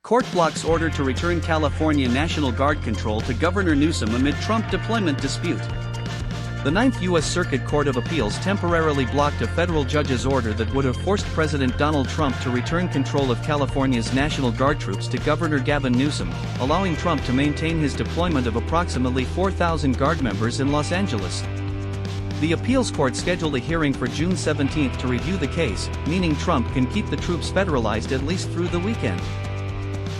Court blocks order to return California National Guard control to Governor Newsom amid Trump deployment dispute. The Ninth U.S. Circuit Court of Appeals temporarily blocked a federal judge's order that would have forced President Donald Trump to return control of California's National Guard troops to Governor Gavin Newsom, allowing Trump to maintain his deployment of approximately 4,000 Guard members in Los Angeles. The appeals court scheduled a hearing for June 17 to review the case, meaning Trump can keep the troops federalized at least through the weekend.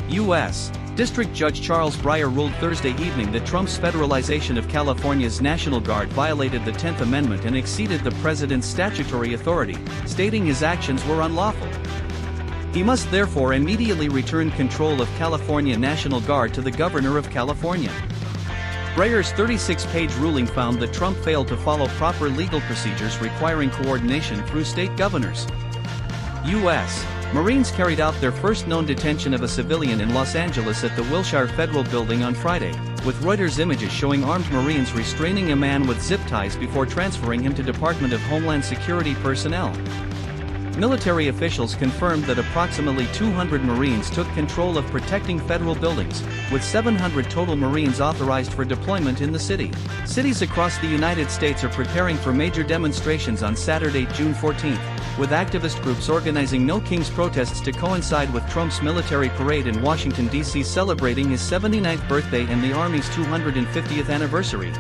U.S. District Judge Charles Breyer ruled Thursday evening that Trump's federalization of California's National Guard violated the 10th Amendment and exceeded the president's statutory authority, stating his actions were unlawful. He must therefore immediately return control of California National Guard to the governor of California. Breyer's 36-page ruling found that Trump failed to follow proper legal procedures requiring coordination through state governors. U.S. Marines carried out their first known detention of a civilian in Los Angeles at the Wilshire Federal Building on Friday, with Reuters images showing armed Marines restraining a man with zip ties before transferring him to Department of Homeland Security personnel. Military officials confirmed that approximately 200 Marines took control of protecting federal buildings, with 700 total Marines authorized for deployment in the city. Cities across the United States are preparing for major demonstrations on Saturday, June 14, with activist groups organizing No Kings protests to coincide with Trump's military parade in Washington, D.C. celebrating his 79th birthday and the Army's 250th anniversary.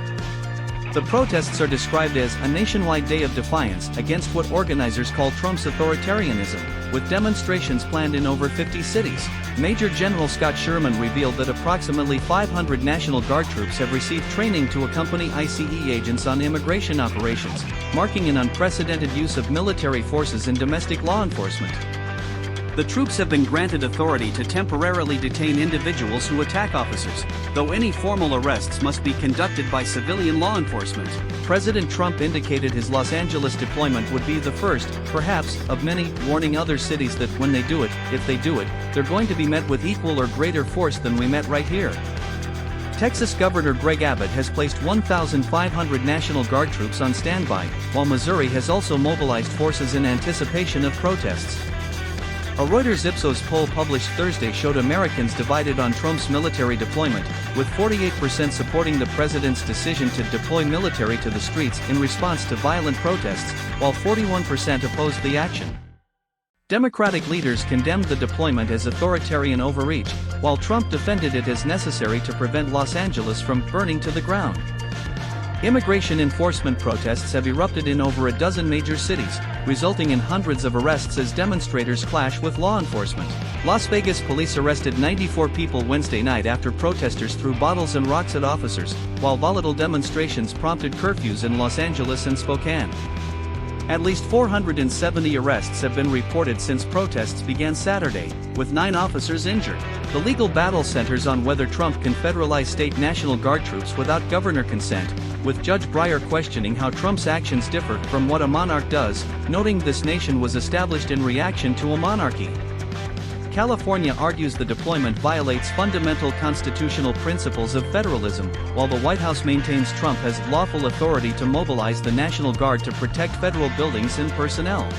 The protests are described as a nationwide day of defiance against what organizers call Trump's authoritarianism, with demonstrations planned in over 50 cities. Major General Scott Sherman revealed that approximately 500 National Guard troops have received training to accompany ICE agents on immigration operations, marking an unprecedented use of military forces in domestic law enforcement. The troops have been granted authority to temporarily detain individuals who attack officers, though any formal arrests must be conducted by civilian law enforcement. President Trump indicated his Los Angeles deployment would be the first, perhaps, of many, warning other cities that when they do it, if they do it, they're going to be met with equal or greater force than we met right here. Texas Governor Greg Abbott has placed 1,500 National Guard troops on standby, while Missouri has also mobilized forces in anticipation of protests. A Reuters Ipsos poll published Thursday showed Americans divided on Trump's military deployment, with 48% supporting the president's decision to deploy military to the streets in response to violent protests, while 41% opposed the action. Democratic leaders condemned the deployment as authoritarian overreach, while Trump defended it as necessary to prevent Los Angeles from burning to the ground. Immigration enforcement protests have erupted in over a dozen major cities, resulting in hundreds of arrests as demonstrators clash with law enforcement. Las Vegas police arrested 94 people Wednesday night after protesters threw bottles and rocks at officers, while volatile demonstrations prompted curfews in Los Angeles and Spokane. At least 470 arrests have been reported since protests began Saturday, with 9 officers injured. The legal battle centers on whether Trump can federalize state National Guard troops without governor consent, with Judge Breyer questioning how Trump's actions differ from what a monarch does, noting this nation was established in reaction to a monarchy. California argues the deployment violates fundamental constitutional principles of federalism, while the White House maintains Trump has lawful authority to mobilize the National Guard to protect federal buildings and personnel.